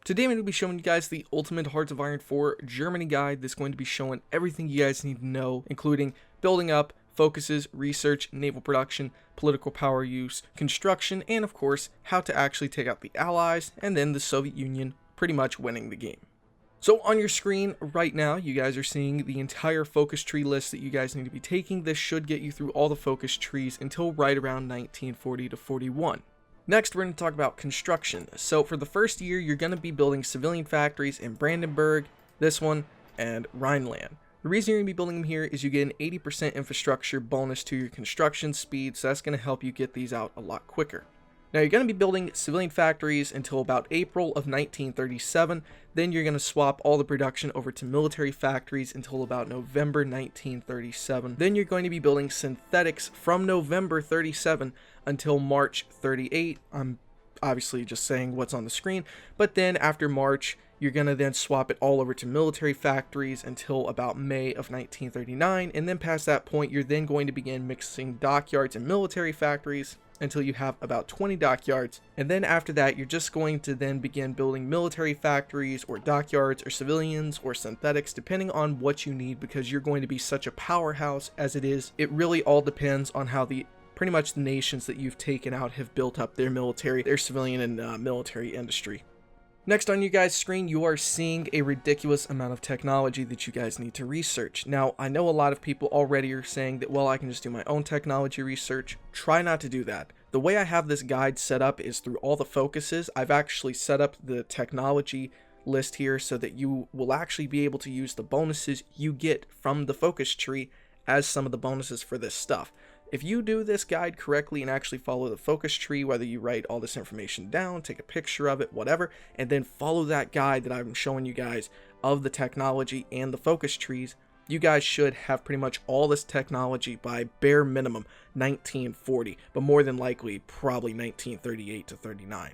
Today I'm going to be showing you guys the Ultimate Hearts of Iron 4 Germany guide that's going to be showing everything you guys need to know, including building up, focuses, research, naval production, political power use, construction, and of course, how to actually take out the Allies, and then the Soviet Union pretty much winning the game. So on your screen right now, you guys are seeing the entire focus tree list that you guys need to be taking. This should get you through all the focus trees until right around 1940 to 41. Next, we're going to talk about construction. So for the first year, you're going to be building civilian factories in Brandenburg, this one, and Rhineland. The reason you're going to be building them here is you get an 80% infrastructure bonus to your construction speed, so that's going to help you get these out a lot quicker. Now you're going to be building civilian factories until about April of 1937, then you're going to swap all the production over to military factories until about November 1937. Then you're going to be building synthetics from November 37 until March 38. I'm obviously just saying what's on the screen, but then after March, you're going to then swap it all over to military factories until about May of 1939, and then past that point, you're then going to begin mixing dockyards and military factories until you have about 20 dockyards, and then after that you're just going to then begin building military factories or dockyards or civilians or synthetics depending on what you need, because you're going to be such a powerhouse as it is. It really all depends on how pretty much the nations that you've taken out have built up their military, their civilian and military industry. Next on you guys' screen, you are seeing a ridiculous amount of technology that you guys need to research. Now, I know a lot of people already are saying that, well, I can just do my own technology research. Try not to do that. The way I have this guide set up is through all the focuses. I've actually set up the technology list here so that you will actually be able to use the bonuses you get from the focus tree as some of the bonuses for this stuff. If you do this guide correctly and actually follow the focus tree, whether you write all this information down, take a picture of it, whatever, and then follow that guide that I'm showing you guys of the technology and the focus trees, you guys should have pretty much all this technology by bare minimum 1940, but more than likely probably 1938 to 39.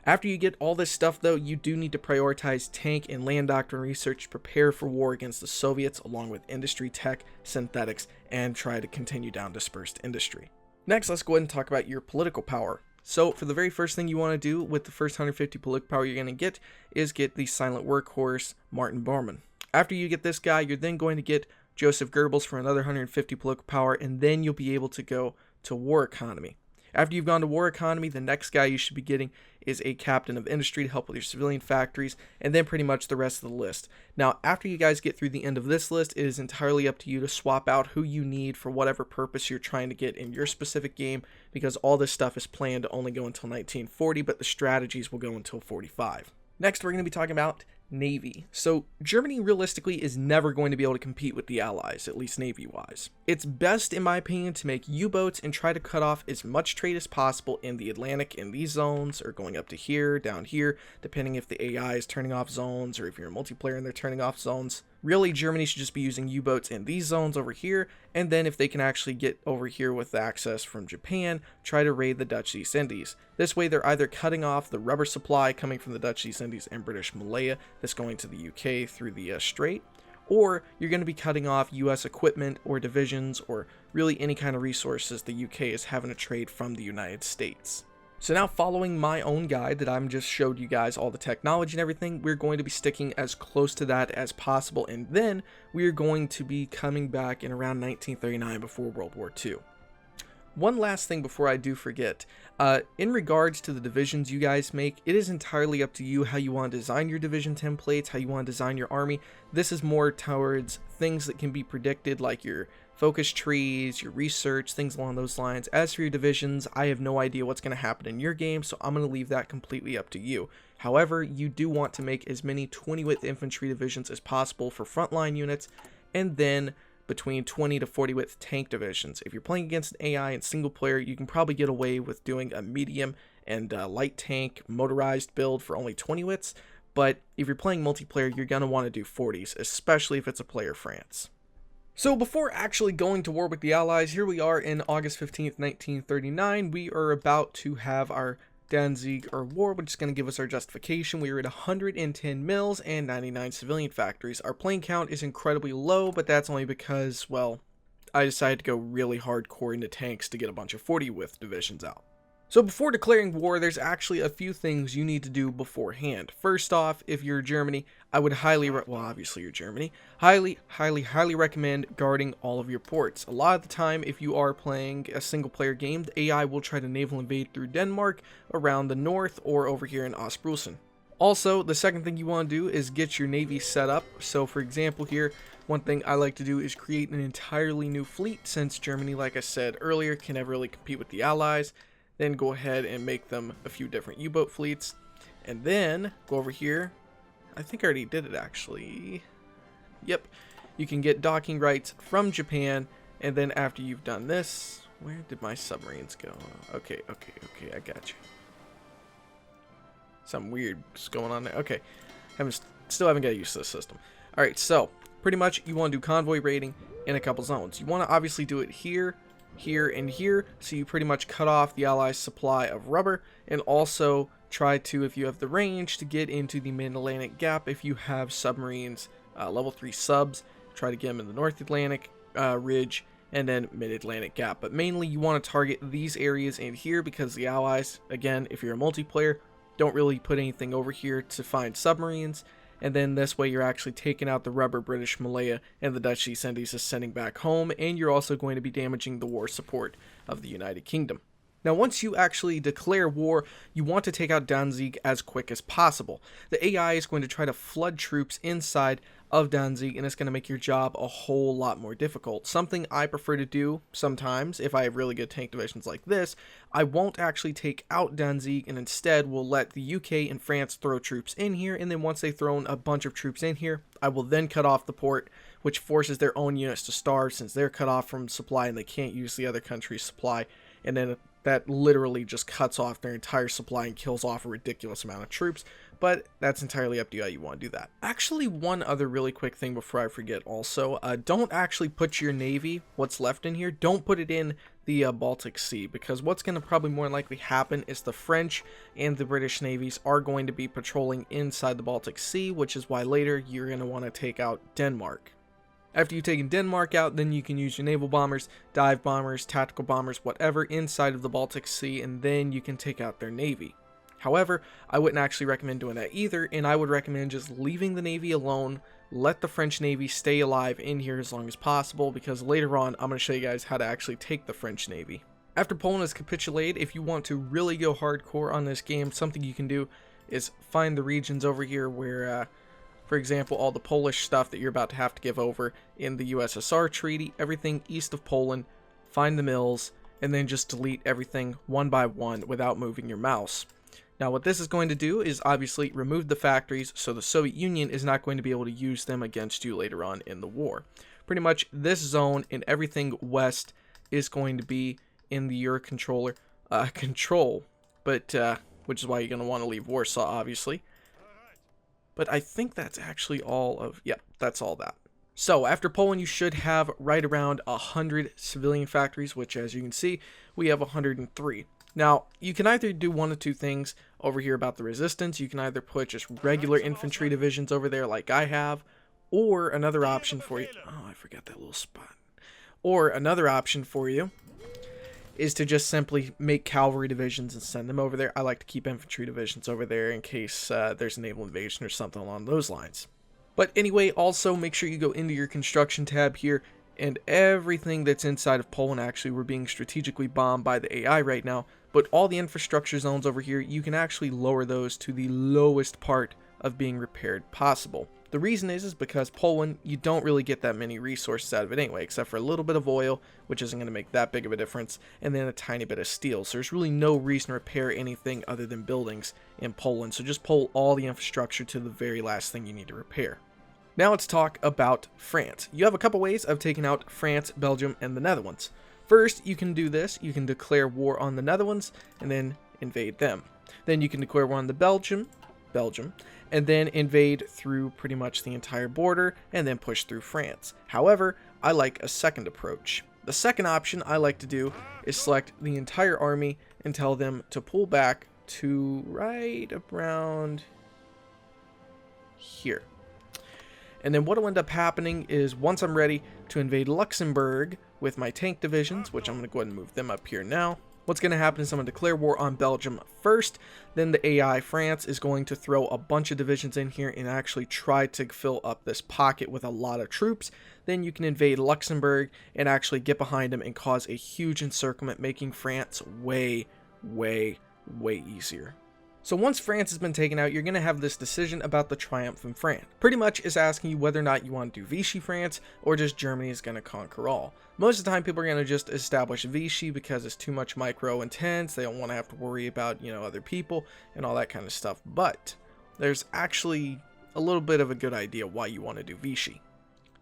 After you get all this stuff though, you do need to prioritize tank and land doctrine research to prepare for war against the Soviets, along with industry tech, synthetics, and try to continue down dispersed industry. Next, let's go ahead and talk about your political power. So for the very first thing you want to do with the first 150 political power you're going to get is get the silent workhorse Martin Bormann. After you get this guy, you're then going to get Joseph Goebbels for another 150 political power, and then you'll be able to go to war economy. After you've gone to war economy, the next guy you should be getting is a captain of industry to help with your civilian factories, and then pretty much the rest of the list. Now, after you guys get through the end of this list, it is entirely up to you to swap out who you need for whatever purpose you're trying to get in your specific game, because all this stuff is planned to only go until 1940, but the strategies will go until 45. Next, we're going to be talking about Navy. So Germany realistically is never going to be able to compete with the Allies, at least Navy-wise. It's best, in my opinion, to make U-boats and try to cut off as much trade as possible in the Atlantic in these zones, or going up to here, down here, depending if the AI is turning off zones, or if you're a multiplayer and they're turning off zones. Really, Germany should just be using U-boats in these zones over here, and then if they can actually get over here with access from Japan, try to raid the Dutch East Indies. This way, they're either cutting off the rubber supply coming from the Dutch East Indies and British Malaya that's going to the UK through the Strait, or you're going to be cutting off US equipment or divisions, or really any kind of resources the UK is having to trade from the United States. So now, following my own guide that I'm just showed you guys all the technology and everything, we're going to be sticking as close to that as possible, and then we're going to be coming back in around 1939 before World War II. One last thing before I do forget, in regards to the divisions you guys make, it is entirely up to you how you want to design your division templates, how you want to design your army. This is more towards things that can be predicted, like your focus trees, your research, things along those lines. As for your divisions, I have no idea what's going to happen in your game, so I'm going to leave that completely up to you. However, you do want to make as many 20-width infantry divisions as possible for frontline units, and then between 20 to 40 width tank divisions. If you're playing against an AI and single player, you can probably get away with doing a medium and light tank motorized build for only 20 widths, but if you're playing multiplayer, you're going to want to do 40s, especially if it's a player France. So before actually going to war with the Allies, here we are in August 15th, 1939. We are about to have our Danzig or war, which is going to give us our justification. We are at 110 mills and 99 civilian factories. Our plane count is incredibly low, but that's only because, well, I decided to go really hardcore into tanks to get a bunch of 40 width divisions out. So before declaring war, there's actually a few things you need to do beforehand. First off, if you're Germany, I would well, obviously you're Germany, highly recommend guarding all of your ports. A lot of the time, if you are playing a single player game, the AI will try to naval invade through Denmark, around the north, or over here in Ostprussen. Also, the second thing you want to do is get your navy set up. So for example here, one thing I like to do is create an entirely new fleet, since Germany, like I said earlier, can never really compete with the Allies. Then go ahead and make them a few different U-boat fleets. And then go over here. I think I already did it actually. Yep. You can get docking rights from Japan. And then after you've done this, where did my submarines go? Okay, I got you. Something weird is going on there. Okay. Still haven't got used to this system. Alright, so pretty much you want to do convoy raiding in a couple zones. You want to obviously do it here, here, and here, so you pretty much cut off the Allies' supply of rubber, and also try to, if you have the range, to get into the mid-Atlantic gap. If you have submarines, level 3 subs, try to get them in the North Atlantic ridge, and then mid-Atlantic gap. But mainly you want to target these areas in here, because the Allies, again, if you're a multiplayer, don't really put anything over here to find submarines. And then this way you're actually taking out the rubber British Malaya and the Dutch East Indies is sending back home, and you're also going to be damaging the war support of the United Kingdom. Now once you actually declare war, you want to take out Danzig as quick as possible. The AI is going to try to flood troops inside of Danzig, and it's going to make your job a whole lot more difficult. Something I prefer to do sometimes, if I have really good tank divisions like this, I won't actually take out Danzig, and instead will let the UK and France throw troops in here, and then once they've thrown a bunch of troops in here, I will then cut off the port, which forces their own units to starve since they're cut off from supply and they can't use the other country's supply, and then that literally just cuts off their entire supply and kills off a ridiculous amount of troops. But that's entirely up to you how you want to do that. Actually, one other really quick thing before I forget also, don't actually put your navy, what's left in here, don't put it in the Baltic Sea, because what's going to probably more likely happen is the French and the British navies are going to be patrolling inside the Baltic Sea, which is why later you're going to want to take out Denmark. After you've taken Denmark out, then you can use your naval bombers, dive bombers, tactical bombers, whatever inside of the Baltic Sea, and then you can take out their navy. However, I wouldn't actually recommend doing that either, and I would recommend just leaving the navy alone, let the French navy stay alive in here as long as possible, because later on I'm going to show you guys how to actually take the French navy. After Poland has capitulated, if you want to really go hardcore on this game, something you can do is find the regions over here where, for example, all the Polish stuff that you're about to have to give over in the USSR treaty, everything east of Poland, find the mills, and then just delete everything one by one without moving your mouse. Now what this is going to do is obviously remove the factories, so the Soviet Union is not going to be able to use them against you later on in the war. Pretty much this zone and everything west is going to be in the Eurocontroller control, but which is why you're going to want to leave Warsaw, obviously. But I think that's actually all of, yeah, that's all that. So after Poland, you should have right around 100 civilian factories, which as you can see, we have 103. Now, you can either do one of two things over here about the resistance. You can either put just regular infantry divisions over there like I have, or another option for you. Oh, I forgot that little spot. Or another option for you is to just simply make cavalry divisions and send them over there. I like to keep infantry divisions over there in case there's a naval invasion or something along those lines. But anyway, also make sure you go into your construction tab here, and everything that's inside of Poland, actually we're being strategically bombed by the AI right now, but all the infrastructure zones over here, you can actually lower those to the lowest part of being repaired possible. The reason is because Poland, you don't really get that many resources out of it anyway, except for a little bit of oil, which isn't going to make that big of a difference, and then a tiny bit of steel. So there's really no reason to repair anything other than buildings in Poland. So just pull all the infrastructure to the very last thing you need to repair. Now let's talk about France. You have a couple ways of taking out France, Belgium, and the Netherlands. First, you can do this. You can declare war on the Netherlands and then invade them. Then you can declare war on the Belgium, and then invade through pretty much the entire border and then push through France. However, I like a second approach. The second option I like to do is select the entire army and tell them to pull back to right around here. And then what will end up happening is once I'm ready to invade Luxembourg with my tank divisions, which I'm going to go ahead and move them up here now, What's going to happen is I'm going to declare war on Belgium first, then the AI France is going to throw a bunch of divisions in here and actually try to fill up this pocket with a lot of troops. Then you can invade Luxembourg and actually get behind them and cause a huge encirclement, making France way easier. So once France has been taken out, you're going to have this decision about the triumph in France. Pretty much is asking you whether or not you want to do Vichy France or just Germany is going to conquer all. Most of the time people are going to just establish Vichy because it's too much micro intense. They don't want to have to worry about, other people and all that kind of stuff. But there's actually a little bit of a good idea why you want to do Vichy.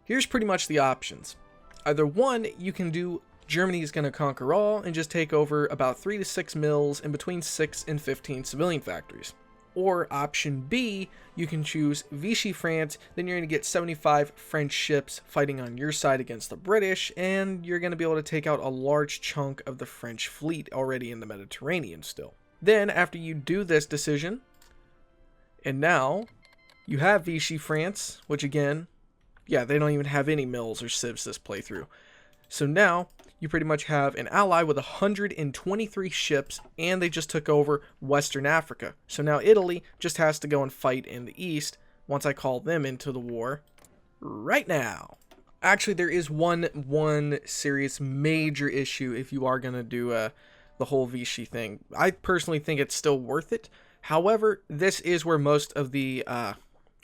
Here's pretty much the options. Either one, you can do Germany is going to conquer all and just take over about 3 to 6 mills and between 6 and 15 civilian factories. Or option B, you can choose Vichy France, then you're going to get 75 French ships fighting on your side against the British, and you're going to be able to take out a large chunk of the French fleet already in the Mediterranean still. Then after you do this decision, and now you have Vichy France, which again, yeah, they don't even have any mills or civs this playthrough. So now you pretty much have an ally with 123 ships, and they just took over Western Africa. So now Italy just has to go and fight in the east once I call them into the war right now. Actually, there is one serious major issue if you are going to do the whole Vichy thing. I personally think it's still worth it. However, this is where most of the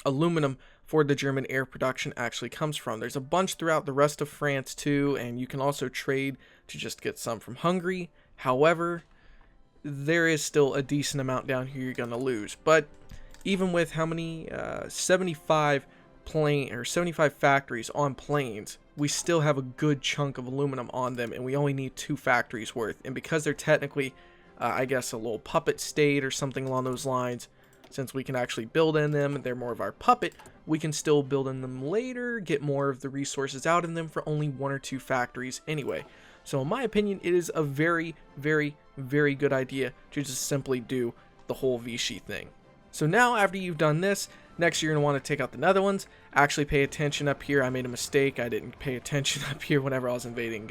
aluminum for the German air production actually comes from. There's a bunch throughout the rest of France too, and you can also trade to just get some from Hungary. However, there is still a decent amount down here you're going to lose. But even with how many 75 factories on planes, we still have a good chunk of aluminum on them, and we only need 2 factories worth. And because they're technically, I guess, a little puppet state or something along those lines, since we can actually build in them, they're more of our puppet, we can still build in them later, get more of the resources out in them for only 1 or 2 factories anyway. So in my opinion, it is a very good idea to just simply do the whole Vichy thing. So now after you've done this, next you're going to want to take out the Netherlands. Actually pay attention up here. I made a mistake. I didn't pay attention up here whenever I was invading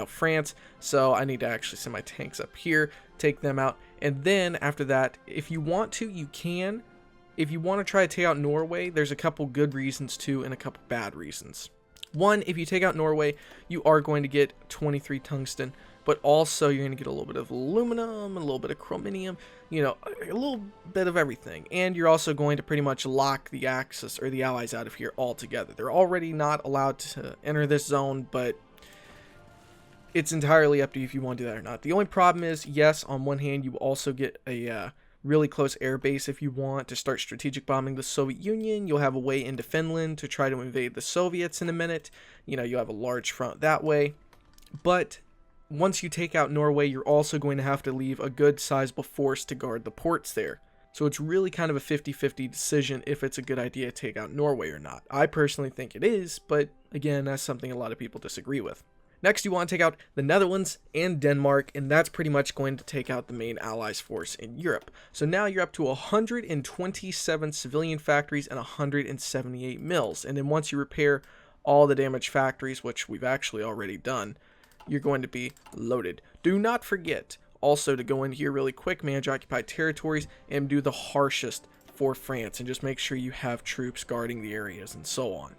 France, so I need to actually send my tanks up here, take them out, and then after that, if you want to, you can. If you want to try to take out Norway, there's a couple good reasons to and a couple bad reasons. One, if you take out Norway, you are going to get 23 tungsten, but also you're going to get a little bit of aluminum, a little bit of chromium, a little bit of everything. And you're also going to pretty much lock the Axis or the Allies out of here altogether. They're already not allowed to enter this zone, but it's entirely up to you if you want to do that or not. The only problem is, yes, on one hand, you also get a really close air base if you want to start strategic bombing the Soviet Union. You'll have a way into Finland to try to invade the Soviets in a minute. You have a large front that way. But once you take out Norway, you're also going to have to leave a good sizable force to guard the ports there. So it's really kind of a 50-50 decision if it's a good idea to take out Norway or not. I personally think it is, but again, that's something a lot of people disagree with. Next, you want to take out the Netherlands and Denmark, and that's pretty much going to take out the main Allies force in Europe. So now you're up to 127 civilian factories and 178 mills. And then once you repair all the damaged factories, which we've actually already done, you're going to be loaded. Do not forget also to go in here really quick, manage occupied territories, and do the harshest for France, and just make sure you have troops guarding the areas and so on.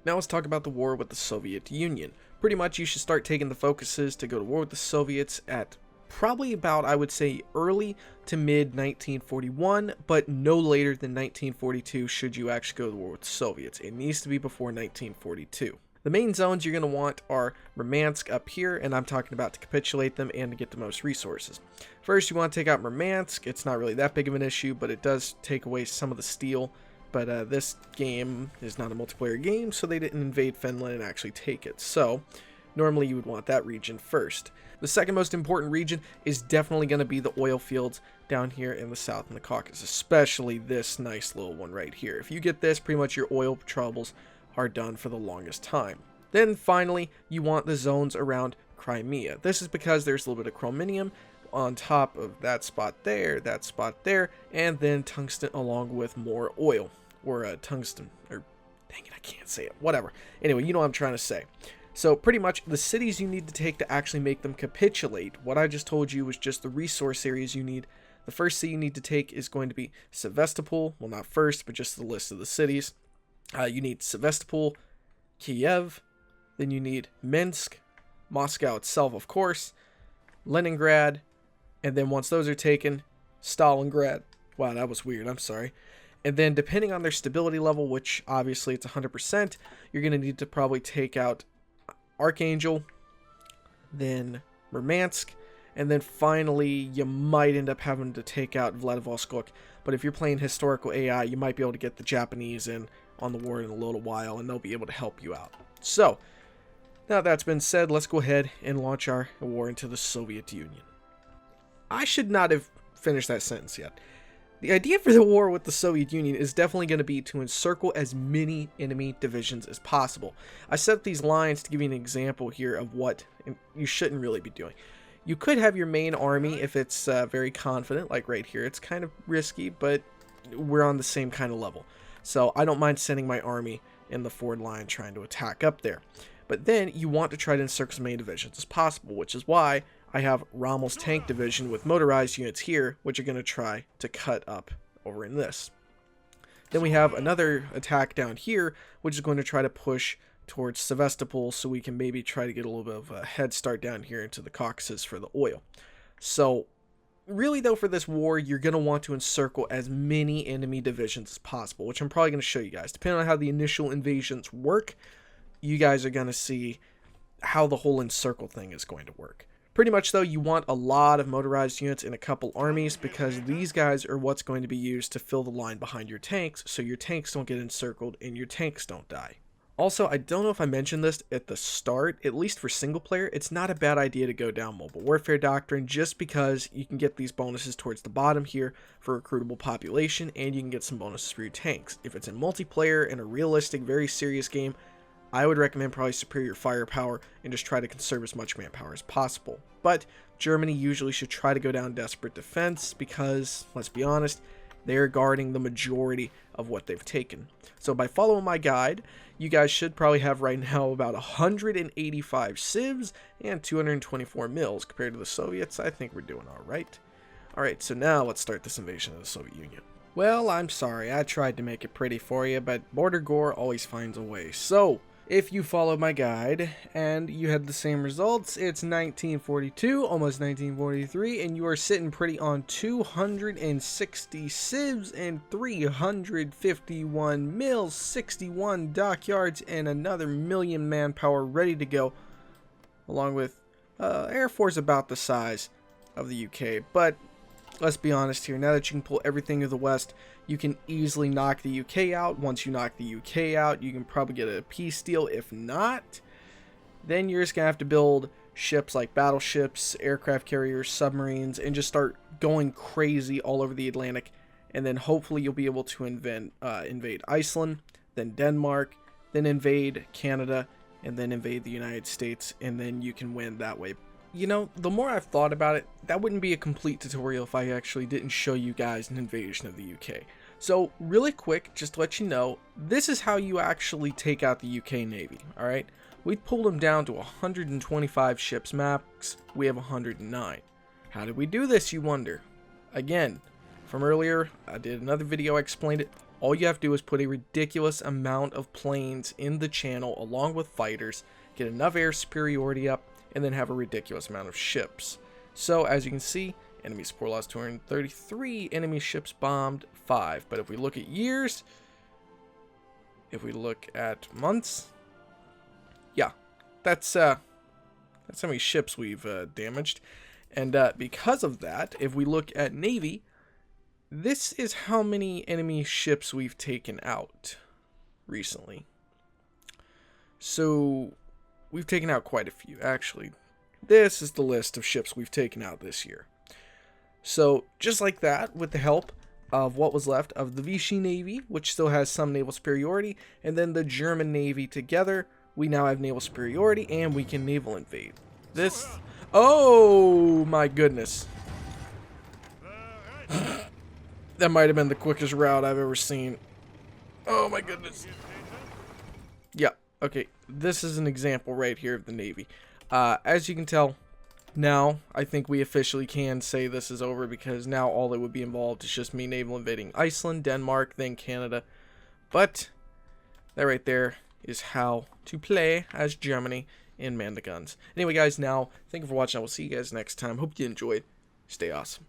Now let's talk about the war with the Soviet Union. Pretty much you should start taking the focuses to go to war with the Soviets at probably about, I would say, early to mid 1941, but no later than 1942 should you actually go to war with the Soviets. It needs to be before 1942. The main zones you're going to want are Murmansk up here, and I'm talking about to capitulate them and to get the most resources. First, you want to take out Murmansk. It's not really that big of an issue, but it does take away some of the steel. But this game is not a multiplayer game, so they didn't invade Finland and actually take it. So normally you would want that region first. The second most important region is definitely going to be the oil fields down here in the south in the Caucasus, especially this nice little one right here. If you get this, pretty much your oil troubles are done for the longest time. Then finally, you want the zones around Crimea. This is because there's a little bit of chromium on top of that spot there, and then tungsten along with more oil. Or tungsten, or dang it, I can't say it, whatever. Anyway, you know what I'm trying to say. So pretty much the cities you need to take to actually make them capitulate. What I just told you was just the resource areas you need. The first city you need to take is going to be Sevastopol. Well, not first, but just the list of the cities. You need Sevastopol, Kiev, then you need Minsk, Moscow itself, of course, Leningrad, and then once those are taken, Stalingrad. Wow, that was weird. I'm sorry. And then depending on their stability level, which obviously it's 100%, you're going to need to probably take out Archangel, then Murmansk, and then finally you might end up having to take out Vladivostok. But if you're playing historical AI, you might be able to get the Japanese in on the war in a little while, and they'll be able to help you out. So, now that's been said, let's go ahead and launch our war into the Soviet Union. I should not have finished that sentence yet. The idea for the war with the Soviet Union is definitely going to be to encircle as many enemy divisions as possible. I set up these lines to give you an example here of what you shouldn't really be doing. You could have your main army if it's very confident, like right here. It's kind of risky, but we're on the same kind of level. So I don't mind sending my army in the forward line trying to attack up there. But then you want to try to encircle as many divisions as possible, which is why I have Rommel's tank division with motorized units here, which are going to try to cut up over in this. Then we have another attack down here, which is going to try to push towards Sevastopol, so we can maybe try to get a little bit of a head start down here into the Caucasus for the oil. So really though, for this war, you're going to want to encircle as many enemy divisions as possible, which I'm probably going to show you guys. Depending on how the initial invasions work, you guys are going to see how the whole encircle thing is going to work. Pretty much though, you want a lot of motorized units in a couple armies, because these guys are what's going to be used to fill the line behind your tanks, so your tanks don't get encircled and your tanks don't die. Also, I don't know if I mentioned this at the start, at least for single player, it's not a bad idea to go down Mobile Warfare Doctrine, just because you can get these bonuses towards the bottom here for recruitable population, and you can get some bonuses for your tanks. If it's in multiplayer, in a realistic, very serious game, I would recommend probably superior firepower and just try to conserve as much manpower as possible. But Germany usually should try to go down desperate defense because, let's be honest, they're guarding the majority of what they've taken. So by following my guide, you guys should probably have right now about 185 civs and 224 mils. Compared to the Soviets, I think we're doing alright. Alright, so now let's start this invasion of the Soviet Union. Well, I'm sorry, I tried to make it pretty for you, but Border Gore always finds a way. So, if you follow my guide and you had the same results, it's 1942, almost 1943, and you are sitting pretty on 260 civs and 351 mils, 61 dockyards, and another million manpower ready to go, along with Air Force about the size of the UK. But let's be honest here, now that you can pull everything to the west, you can easily knock the UK out. Once you knock the UK out, you can probably get a peace deal. If not, then you're just going to have to build ships like battleships, aircraft carriers, submarines, and just start going crazy all over the Atlantic. And then hopefully you'll be able to invade Iceland, then Denmark, then invade Canada, and then invade the United States, and then you can win that way. You know, the more I've thought about it, that wouldn't be a complete tutorial if I actually didn't show you guys an invasion of the UK. So, really quick, just to let you know, this is how you actually take out the UK Navy, alright? We pulled them down to 125 ships max, we have 109. How did we do this, you wonder? Again, from earlier, I did another video, I explained it. All you have to do is put a ridiculous amount of planes in the channel along with fighters, get enough air superiority up, and then have a ridiculous amount of ships. So, as you can see, enemy support lost 233, enemy ships bombed 5. But if we look at years, if we look at months, yeah, that's how many ships we've damaged. And because of that, if we look at Navy, this is how many enemy ships we've taken out recently. So we've taken out quite a few, actually. This is the list of ships we've taken out this year. So, just like that, with the help of what was left of the Vichy Navy, which still has some naval superiority, and then the German Navy together, we now have naval superiority, and we can naval invade. This... Oh, my goodness. That might have been the quickest route I've ever seen. Oh, my goodness. Yeah, okay. this is an example right here of the Navy. As you can tell, now I think we officially can say this is over, because now all that would be involved is just me naval invading Iceland, Denmark, then Canada. But that right there is how to play as Germany in Man the Guns. Anyway, guys, now thank you for watching. I will see you guys next time. Hope you enjoyed. Stay awesome.